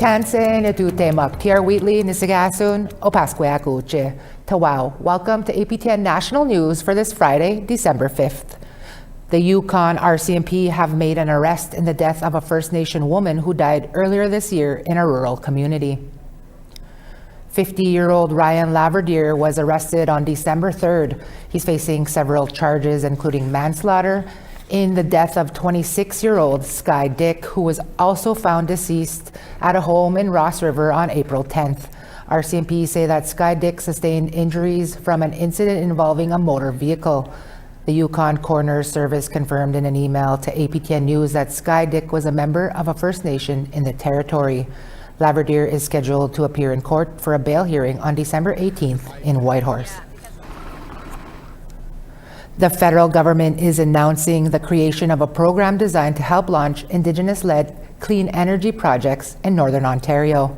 Tansen etute maktiar Wheatley Nisagasun Opasqueacuche. Tawau. Welcome to APTN National News for this Friday, December 5th. The Yukon RCMP have made an arrest in the death of a First Nation woman who died earlier this year in a rural community. 50-year-old Ryan Laverdiere was arrested on December 3rd. He's facing several charges, including manslaughter, in the death of 26-year-old Sky Dick, who was also found deceased at a home in Ross River on April 10th. RCMP say that Sky Dick sustained injuries from an incident involving a motor vehicle. The Yukon Coroner's Service confirmed in an email to APTN News that Sky Dick was a member of a First Nation in the territory. Laverdiere is scheduled to appear in court for a bail hearing on December 18th in Whitehorse. The federal government is announcing the creation of a program designed to help launch Indigenous-led clean energy projects in Northern Ontario.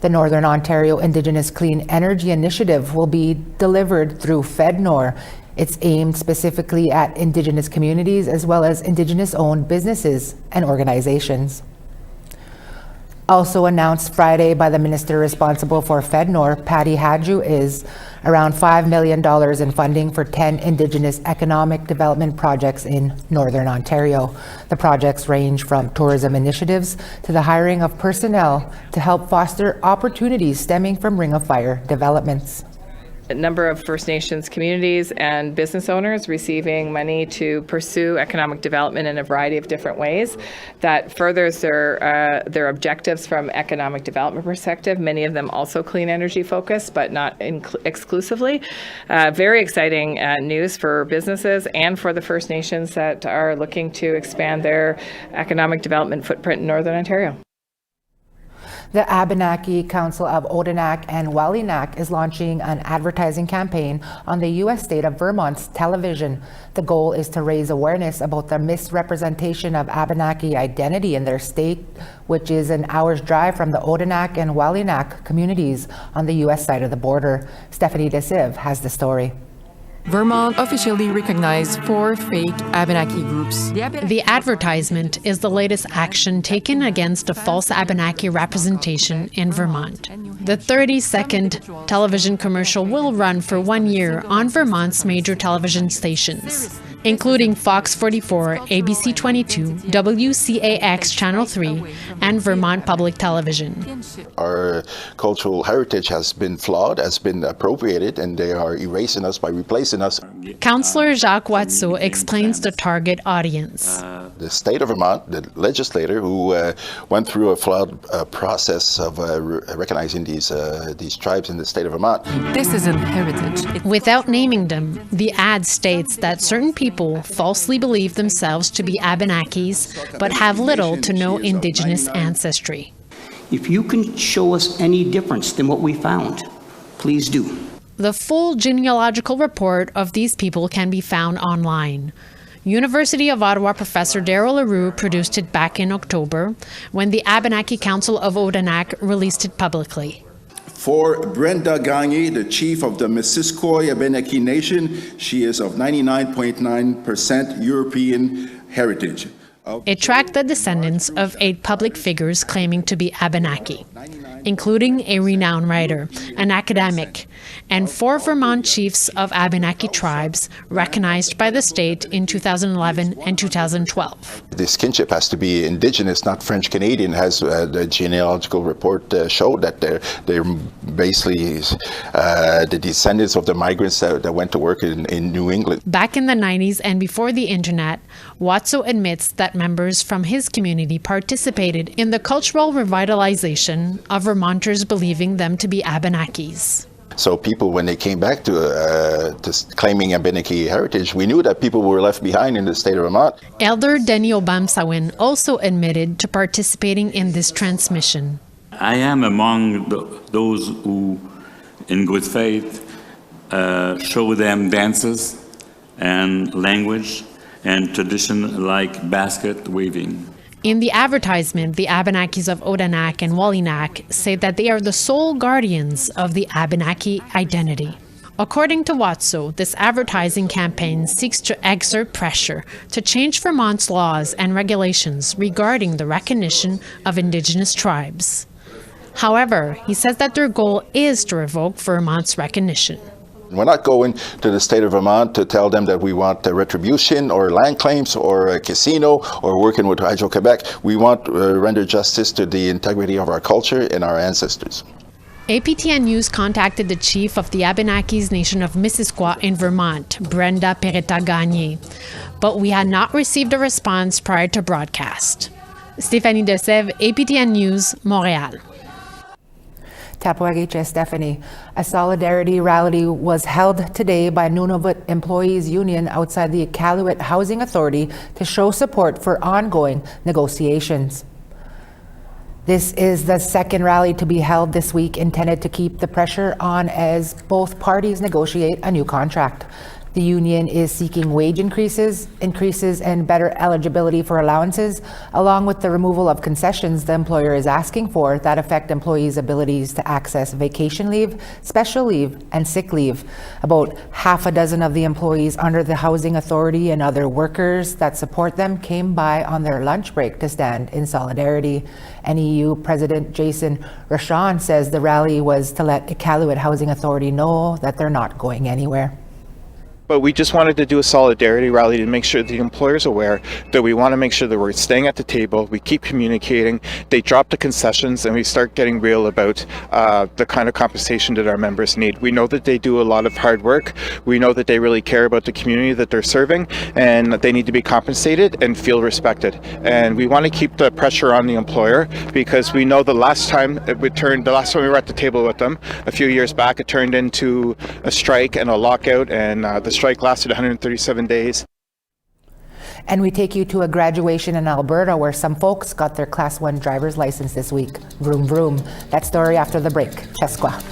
The Northern Ontario Indigenous Clean Energy Initiative will be delivered through FedNor. It's aimed specifically at Indigenous communities as well as Indigenous-owned businesses and organizations. Also announced Friday by the minister responsible for FedNor, Patty Hadju, is around $5 million in funding for 10 Indigenous economic development projects in Northern Ontario. The projects range from tourism initiatives to the hiring of personnel to help foster opportunities stemming from Ring of Fire developments. A number of First Nations communities and business owners receiving money to pursue economic development in a variety of different ways that furthers their objectives from economic development perspective. Many of them also clean energy focused, but not exclusively. Very exciting news for businesses and for the First Nations that are looking to expand their economic development footprint in Northern Ontario. The Abenaki Council of Odanak and Walinak is launching an advertising campaign on the U.S. state of Vermont's television. The goal is to raise awareness about the misrepresentation of Abenaki identity in their state, which is an hour's drive from the Odanak and Walinak communities on the U.S. side of the border. Stephanie DeSive has the story. Vermont officially recognized 4 fake Abenaki groups. The advertisement is the latest action taken against a false Abenaki representation in Vermont. The 30-second television commercial will run for 1 year on Vermont's major television stations, including Fox 44, ABC 22, WCAX Channel 3, and Vermont Public Television. Our cultural heritage has been flawed, has been appropriated, and they are erasing us by replacing us. Councillor Jacques Watteau explains the target audience. The state of Vermont, the legislator who went through a flawed process of recognizing these tribes in the state of Vermont. This isn't heritage. Without naming them, the ad states that certain people falsely believe themselves to be Abenakis, but have little to no Indigenous ancestry. If you can show us any difference than what we found, please do. The full genealogical report of these people can be found online. University of Ottawa professor Daryl LaRue produced it back in October when the Abenaki Council of Odanak released it publicly. For Brenda Gagne, the chief of the Missisquoi Abenaki Nation, she is of 99.9% European heritage. It tracked the descendants of 8 public figures claiming to be Abenaki, including a renowned writer, an academic, and 4 Vermont chiefs of Abenaki tribes recognized by the state in 2011 and 2012. This kinship has to be Indigenous, not French-Canadian, as the genealogical report showed that they're basically the descendants of the migrants that went to work in New England. Back in the 90s and before the internet, Watteau admits that members from his community participated in the cultural revitalization of Vermonters believing them to be Abenakis. So people, when they came back to claiming Abenaki heritage, we knew that people were left behind in the state of Vermont. Elder Denny Obamsawin also admitted to participating in this transmission. I am among those who, in good faith, show them dances and language and tradition like basket weaving. In the advertisement, the Abenakis of Odanak and Walinak say that they are the sole guardians of the Abenaki identity. According to Watteau, this advertising campaign seeks to exert pressure to change Vermont's laws and regulations regarding the recognition of Indigenous tribes. However, he says that their goal is to revoke Vermont's recognition. We're not going to the state of Vermont to tell them that we want retribution or land claims or a casino or working with Hydro-Quebec. We want to render justice to the integrity of our culture and our ancestors. APTN News contacted the chief of the Abenakis Nation of Missisquoi in Vermont, Brenda Peretta-Gagné, but we had not received a response prior to broadcast. Stéphanie Desèvres, APTN News, Montréal. Tapwagiche Stephanie. A solidarity rally was held today by Nunavut Employees Union outside the Iqaluit Housing Authority to show support for ongoing negotiations. This is the second rally to be held this week, intended to keep the pressure on as both parties negotiate a new contract. The union is seeking wage increases and better eligibility for allowances, along with the removal of concessions the employer is asking for that affect employees' abilities to access vacation leave, special leave, and sick leave. About half a dozen of the employees under the Housing Authority and other workers that support them came by on their lunch break to stand in solidarity. NEU President Jason Rochon says the rally was to let Iqaluit Housing Authority know that they're not going anywhere. But we just wanted to do a solidarity rally to make sure the employer's aware that we want to make sure that we're staying at the table, we keep communicating, they drop the concessions, and we start getting real about the kind of compensation that our members need. We know that they do a lot of hard work. We know that they really care about the community that they're serving, and that they need to be compensated and feel respected. And we want to keep the pressure on the employer, because we know the last time we were at the table with them a few years back, it turned into a strike and a lockout, and the strike lasted 137 days. And we take you to a graduation in Alberta where some folks got their Class 1 driver's license this week. Vroom, vroom. That story after the break. Chesqua.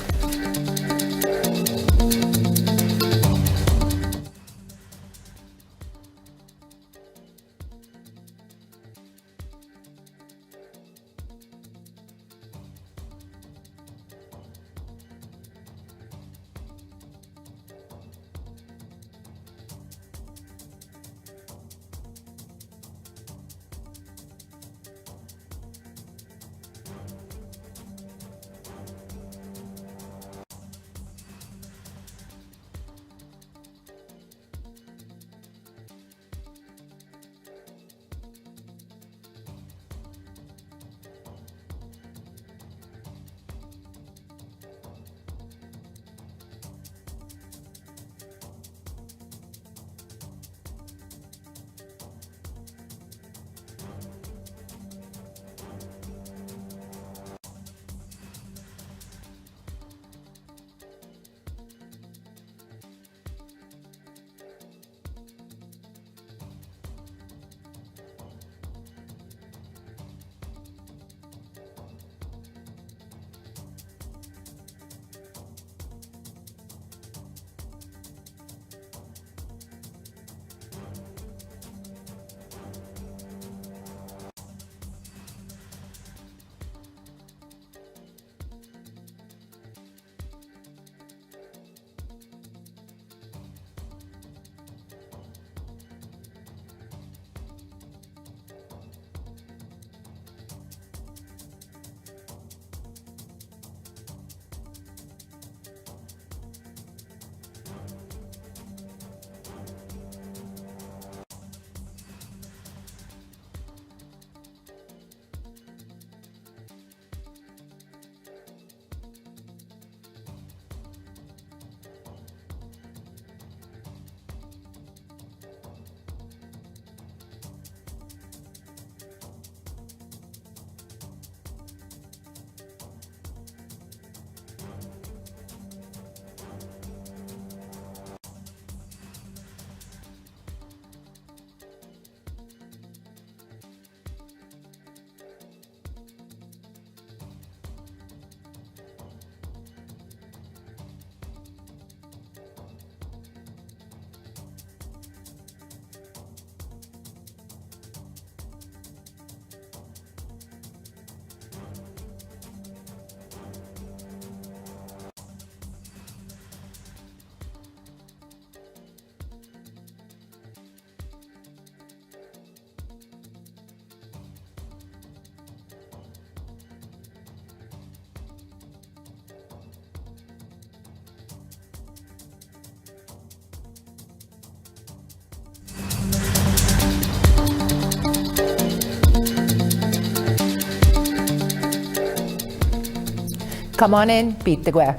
Come on in, beat the gwe.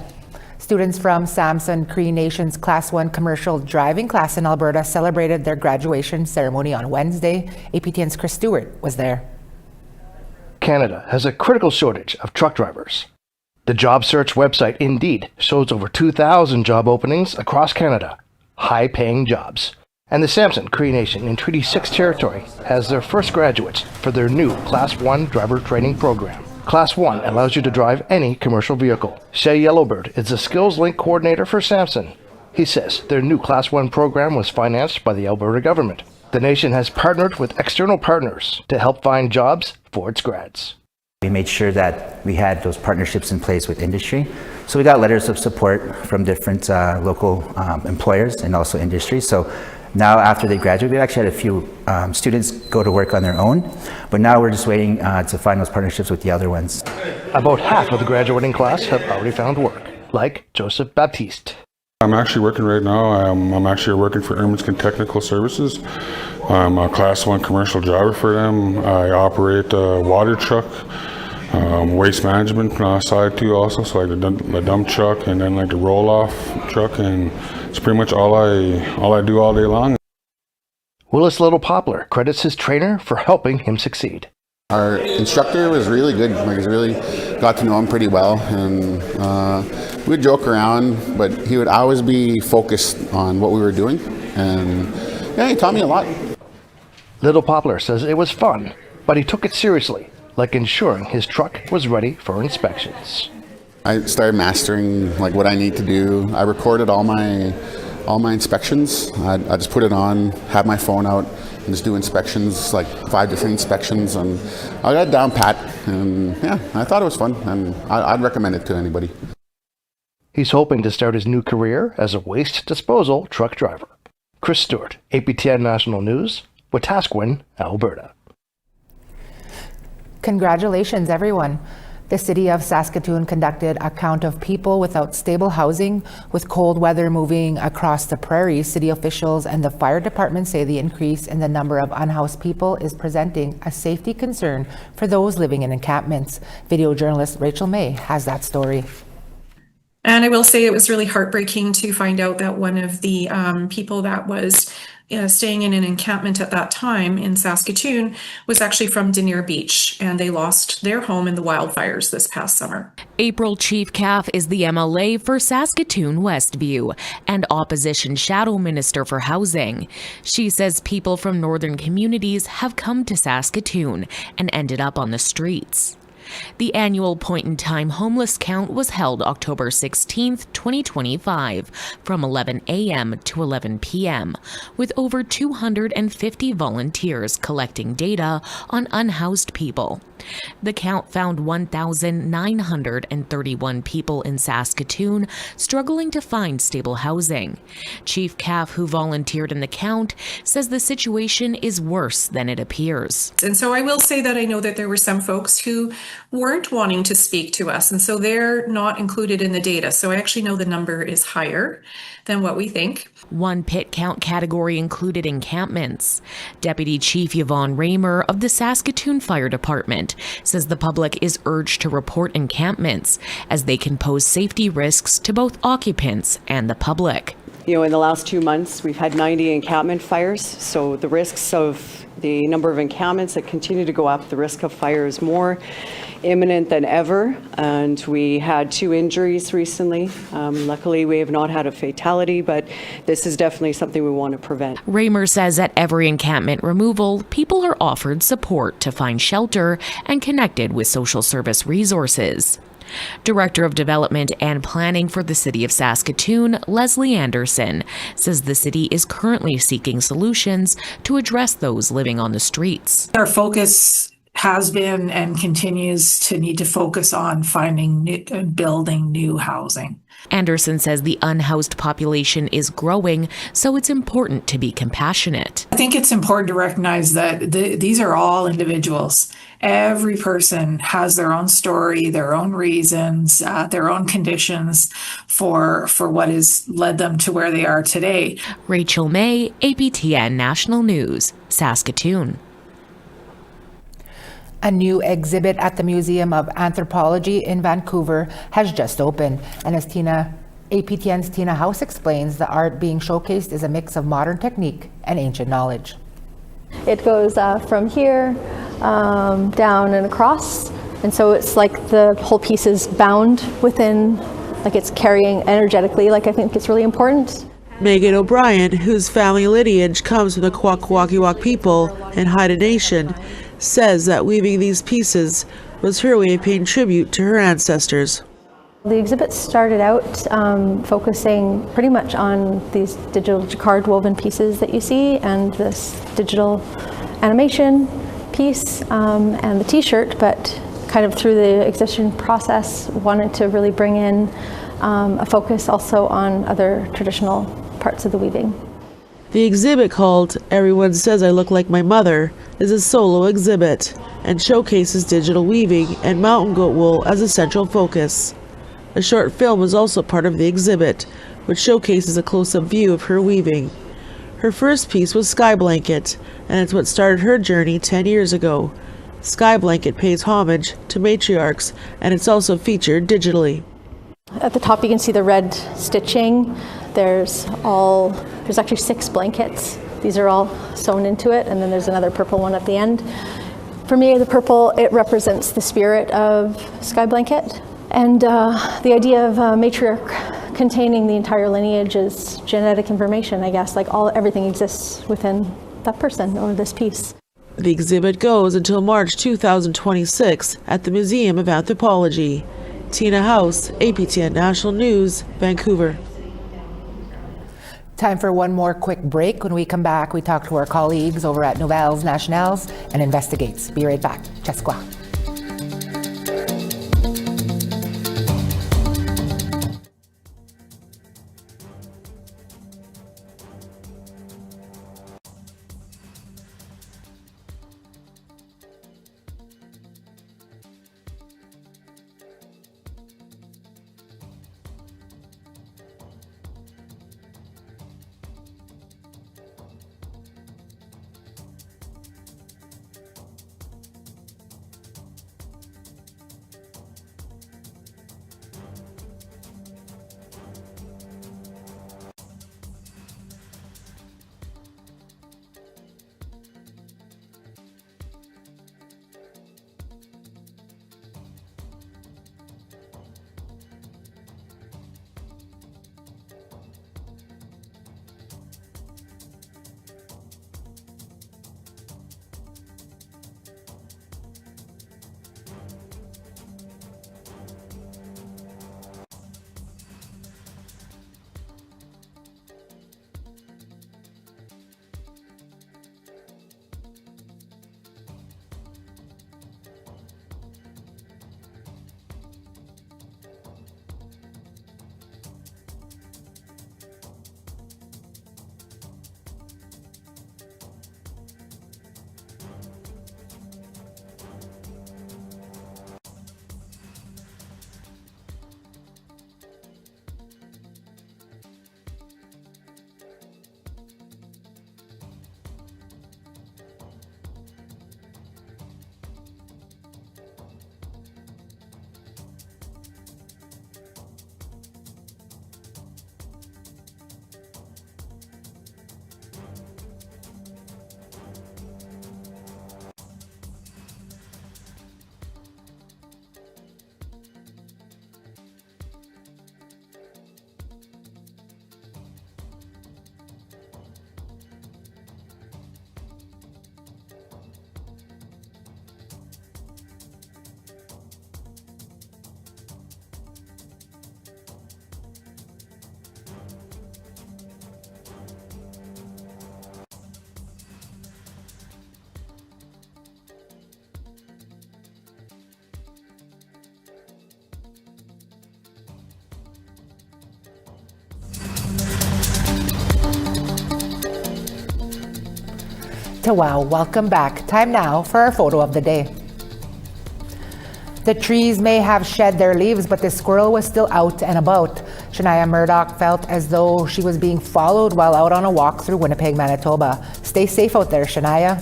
Students from Samson Cree Nation's Class 1 commercial driving class in Alberta celebrated their graduation ceremony on Wednesday. APTN's Chris Stewart was there. Canada has a critical shortage of truck drivers. The job search website Indeed shows over 2,000 job openings across Canada, high-paying jobs. And the Samson Cree Nation in Treaty 6 territory has their first graduates for their new Class 1 driver training program. Class 1 allows you to drive any commercial vehicle. Shay Yellowbird is the Skills Link coordinator for Samson. He says their new Class 1 program was financed by the Alberta government. The nation has partnered with external partners to help find jobs for its grads. We made sure that we had those partnerships in place with industry. So we got letters of support from different local employers and also industry. So now after they graduate, we actually had a few students go to work on their own, but now we're just waiting to find those partnerships with the other ones. About half of the graduating class have already found work, like Joseph Baptiste. I'm actually working right now. I'm actually working for Erminskin Technical Services. I'm a Class 1 commercial driver for them. I operate a water truck, waste management side too also, so like the dump truck and then like the roll-off truck, and it's pretty much all I do all day long. Willis Little Poplar credits his trainer for helping him succeed. Our instructor was really good. Like, he really got to know him pretty well, and we'd joke around, but he would always be focused on what we were doing, and yeah, he taught me a lot. Little Poplar says it was fun, but he took it seriously, like ensuring his truck was ready for inspections. I started mastering like what I need to do. I recorded all my inspections. I just put it on, have my phone out, and just do inspections, like 5 different inspections, and I got it down pat, and yeah, I thought it was fun, and I'd recommend it to anybody. He's hoping to start his new career as a waste disposal truck driver. Chris Stewart, APTN National News, Wetaskiwin, Alberta. Congratulations, everyone. The city of Saskatoon conducted a count of people without stable housing. With cold weather moving across the prairies, city officials and the fire department say the increase in the number of unhoused people is presenting a safety concern for those living in encampments. Video journalist Rachel May has that story. And I will say it was really heartbreaking to find out that one of the people that was staying in an encampment at that time in Saskatoon was actually from Denier Beach, and they lost their home in the wildfires this past summer. April Chief Calf is the MLA for Saskatoon Westview and opposition shadow minister for housing. She says people from northern communities have come to Saskatoon and ended up on the streets. The annual point-in-time homeless count was held October 16, 2025, from 11 a.m. to 11 p.m., with over 250 volunteers collecting data on unhoused people. The count found 1,931 people in Saskatoon struggling to find stable housing. Chief Calf, who volunteered in the count, says the situation is worse than it appears. And so I will say that I know that there were some folks who weren't wanting to speak to us, and so they're not included in the data. So I actually know the number is higher than what we think. One pit count category included encampments. Deputy Chief Yvonne Raymer of the Saskatoon Fire Department says the public is urged to report encampments as they can pose safety risks to both occupants and the public. You know, in the last 2 months, we've had 90 encampment fires, so the risks of the number of encampments that continue to go up, the risk of fire is more imminent than ever, and we had 2 injuries recently. Luckily, we have not had a fatality, but this is definitely something we want to prevent. Raymer says at every encampment removal, people are offered support to find shelter and connected with social service resources. Director of Development and Planning for the City of Saskatoon, Leslie Anderson, says the city is currently seeking solutions to address those living on the streets. Our focus has been and continues to need to focus on finding and building new housing. Anderson says the unhoused population is growing, so it's important to be compassionate. I think it's important to recognize that these are all individuals. Every person has their own story, their own reasons, their own conditions for what has led them to where they are today. Rachel May, APTN National News, Saskatoon. A new exhibit at the Museum of Anthropology in Vancouver has just opened, and as APTN's Tina House explains, the art being showcased is a mix of modern technique and ancient knowledge. It goes from here down and across, and so it's like the whole piece is bound within, like it's carrying energetically, like I think it's really important. Megan O'Brien, whose family lineage comes from the Kwakwaka'wakw people and Haida Nation, says that weaving these pieces was her way of paying tribute to her ancestors. The exhibit started out focusing pretty much on these digital jacquard woven pieces that you see and this digital animation piece and the t-shirt, but kind of through the exhibition process wanted to really bring in a focus also on other traditional parts of the weaving. The exhibit, called Everyone Says I Look Like My Mother, is a solo exhibit and showcases digital weaving and mountain goat wool as a central focus. A short film is also part of the exhibit, which showcases a close-up view of her weaving. Her first piece was Sky Blanket, and it's what started her journey 10 years ago. Sky Blanket pays homage to matriarchs, and it's also featured digitally. At the top you can see the red stitching. There's actually 6 blankets. These are all sewn into it, and then there's another purple one at the end. For me, the purple, it represents the spirit of Sky Blanket. And the idea of matriarch containing the entire lineage is genetic information, I guess, like everything exists within that person or this piece. The exhibit goes until March 2026 at the Museum of Anthropology. Tina House, APTN National News, Vancouver. Time for one more quick break. When we come back, we talk to our colleagues over at Nouvelles Nationales and Investigates. Be right back. Chesqua. Tawau, welcome back. Time now for our photo of the day. The trees may have shed their leaves, but the squirrel was still out and about. Shania Murdoch felt as though she was being followed while out on a walk through Winnipeg, Manitoba. Stay safe out there, Shania.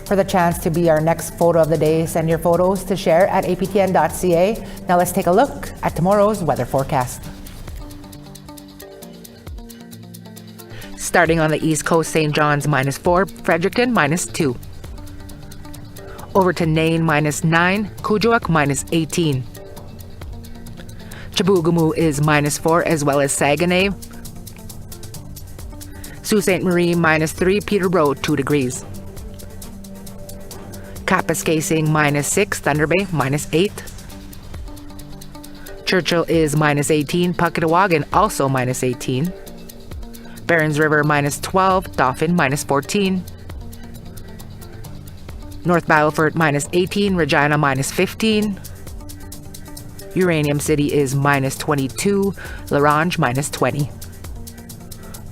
For the chance to be our next photo of the day, send your photos to share at aptn.ca. Now let's take a look at tomorrow's weather forecast. Starting on the east coast, St. John's -4, Fredericton -2. Over to Nain -9, Kuujjuaq -18. Chibougamau is -4 as well as Saguenay. Sault Ste. Marie -3, Peterborough 2 degrees. Kapuskasing -6, Thunder Bay -8. Churchill is -18, Puckatawagan also -18. Barons River -12, Dauphin -14. North Battleford -18, Regina -15. Uranium City is -22, La Ronge -20.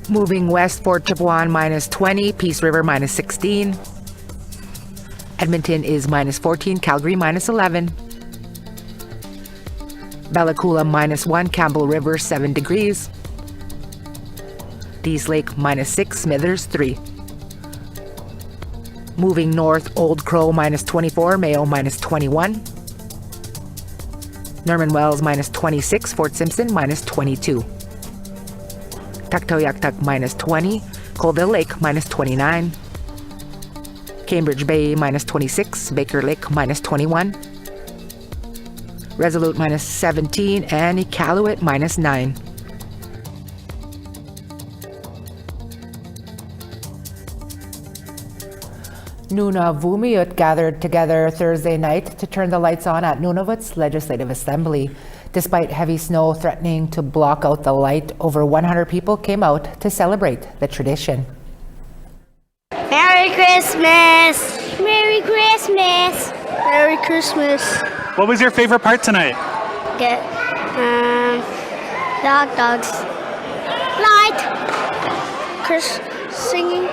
Moving west, Fort Chipewyan -20, Peace River -16. Edmonton is -14, Calgary -11. Bella Coola -1, Campbell River 7 degrees. Dease Lake -6, Smithers 3. Moving north, Old Crow -24, Mayo -21. Norman Wells -26, Fort Simpson -22. Tuktoyaktuk -20, Colville Lake -29. Cambridge Bay -26, Baker Lake -21. Resolute -17, and Iqaluit -9. Nunavut gathered together Thursday night to turn the lights on at Nunavut's Legislative Assembly. Despite heavy snow threatening to block out the light, over 100 people came out to celebrate the tradition. Merry Christmas! Merry Christmas! Merry Christmas! What was your favorite part tonight? Get the hot dogs. Light! Singing.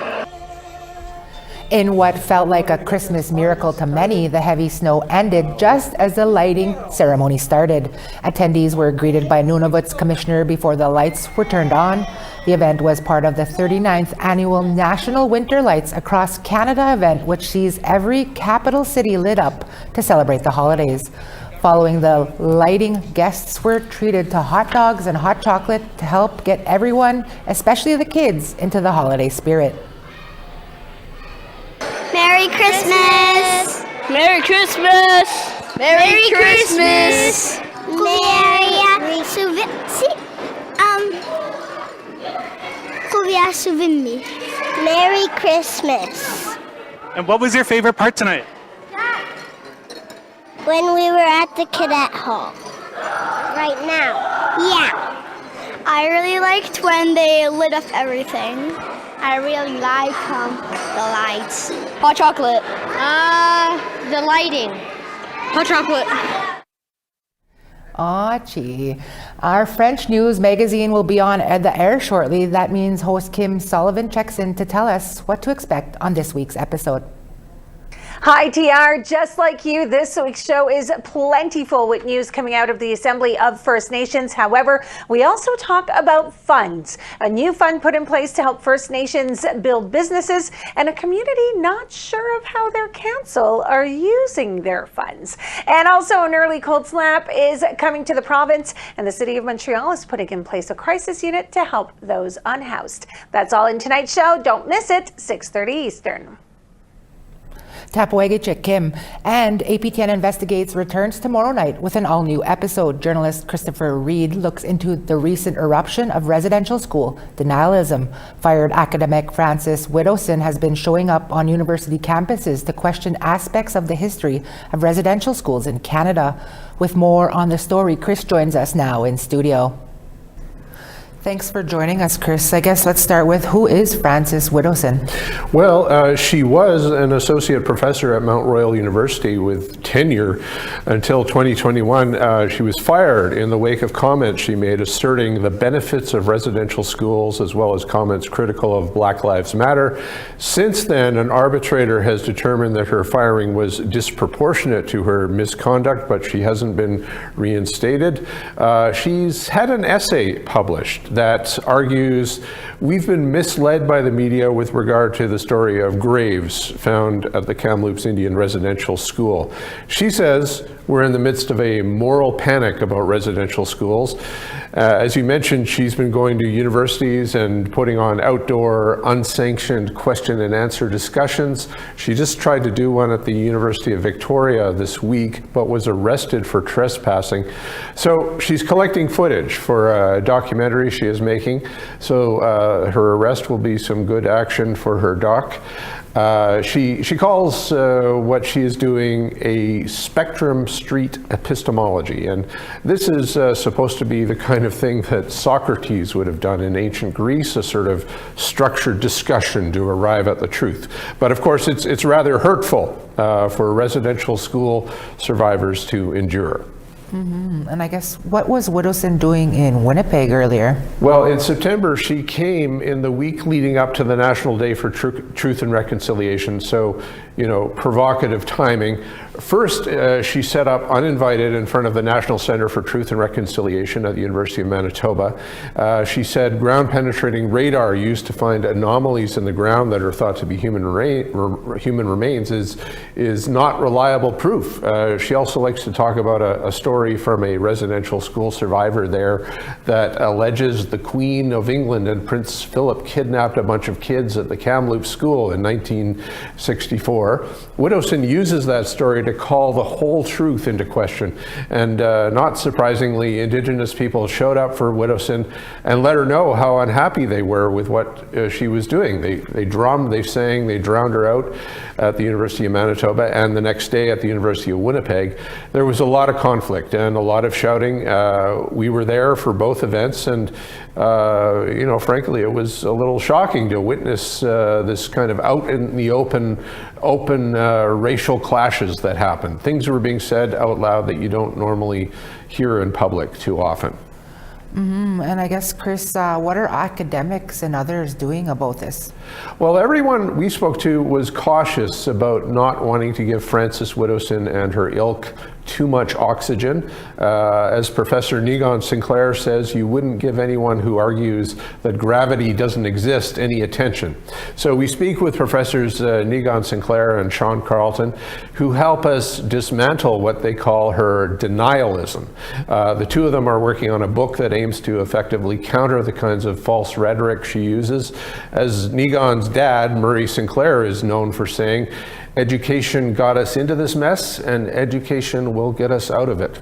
In what felt like a Christmas miracle to many, the heavy snow ended just as the lighting ceremony started. Attendees were greeted by Nunavut's commissioner before the lights were turned on. The event was part of the 39th annual National Winter Lights Across Canada event, which sees every capital city lit up to celebrate the holidays. Following the lighting, guests were treated to hot dogs and hot chocolate to help get everyone, especially the kids, into the holiday spirit. Merry Christmas! Merry Christmas! Merry Christmas! Merry Christmas! And what was your favorite part tonight? When we were at the cadet hall. Right now. Yeah. I really liked when they lit up everything. I really like the lights. Hot chocolate. The lighting. Hot chocolate. Aw, gee. Our French news magazine will be on the air shortly. That means host Kim Sullivan checks in to tell us what to expect on this week's episode. Hi, TR. Just like you, this week's show is plentiful with news coming out of the Assembly of First Nations. However, we also talk about funds. A new fund put in place to help First Nations build businesses, and a community not sure of how their council are using their funds. And also an early cold snap is coming to the province, and the City of Montreal is putting in place a crisis unit to help those unhoused. That's all in tonight's show. Don't miss it, 6:30 Eastern. Tapawegechik Kim, and APTN Investigates returns tomorrow night with an all-new episode. Journalist Christopher Reed looks into the recent eruption of residential school denialism. Fired academic Francis Widdowson has been showing up on university campuses to question aspects of the history of residential schools in Canada. With more on the story, Chris joins us now in studio. Thanks for joining us, Chris. I guess let's start with, who is Francis Widdowson? Well, she was an associate professor at Mount Royal University with tenure until 2021. She was fired in the wake of comments she made asserting the benefits of residential schools, as well as comments critical of Black Lives Matter. Since then, an arbitrator has determined that her firing was disproportionate to her misconduct, but she hasn't been reinstated. She's had an essay published that argues we've been misled by the media with regard to the story of graves found at the Kamloops Indian Residential School. She says we're in the midst of a moral panic about residential schools. As you mentioned, she's been going to universities and putting on outdoor, unsanctioned question and answer discussions. She just tried to do one at the University of Victoria this week, but was arrested for trespassing. So she's collecting footage for a documentary she is making. So her arrest will be some good action for her doc. She calls what she is doing a spectrum street epistemology, and this is supposed to be the kind of thing that Socrates would have done in ancient Greece, a sort of structured discussion to arrive at the truth. But of course it's rather hurtful for residential school survivors to endure. Mm-hmm. And I guess, what was Widowson doing in Winnipeg earlier? Well, in September, she came in the week leading up to the National Day for Truth and Reconciliation, so, you know, provocative timing. First, she set up uninvited in front of the National Center for Truth and Reconciliation at the University of Manitoba. She said ground-penetrating radar used to find anomalies in the ground that are thought to be human remains is not reliable proof. She also likes to talk about a story from a residential school survivor there that alleges the Queen of England and Prince Philip kidnapped a bunch of kids at the Kamloops school in 1964. Widowson uses that story to call the whole truth into question. And not surprisingly, Indigenous people showed up for Widowson and let her know how unhappy they were with what she was doing. They drummed, they sang, they drowned her out at the University of Manitoba, and the next day at the University of Winnipeg. There was a lot of conflict and a lot of shouting. We were there for both events, and you know, frankly, it was a little shocking to witness this kind of out in the open racial clashes that happened. Things were being said out loud that you don't normally hear in public too often. Mm-hmm. And I guess, Chris, what are academics and others doing about this? Well, everyone we spoke to was cautious about not wanting to give Frances Widowson and her ilk too much oxygen. As Professor Negon Sinclair says, you wouldn't give anyone who argues that gravity doesn't exist any attention. So we speak with Professors Negon Sinclair and Sean Carlton, who help us dismantle what they call her denialism. The two of them are working on a book that aims to effectively counter the kinds of false rhetoric she uses. As Negon's dad, Murray Sinclair, is known for saying, education got us into this mess, and education will get us out of it.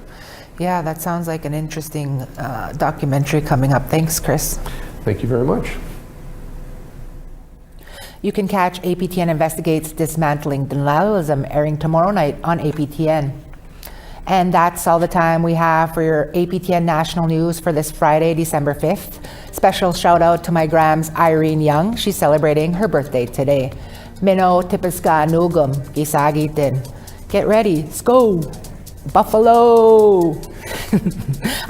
Yeah, that sounds like an interesting documentary coming up. Thanks, Chris. Thank you very much. You can catch APTN Investigates Dismantling Denialism airing tomorrow night on APTN. And that's all the time we have for your APTN National News for this Friday, December 5th. Special shout out to my grams Irene Young. She's celebrating her birthday today. Mino Tipiska Nugum Gisagitin. Get ready, let's go. Buffalo.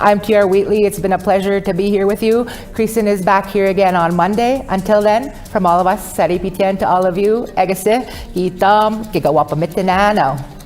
I'm Kiara Wheatley. It's been a pleasure to be here with you. Kristen is back here again on Monday. Until then, from all of us at APTN to all of you, Egase, Gitam, Gigawapamitinano.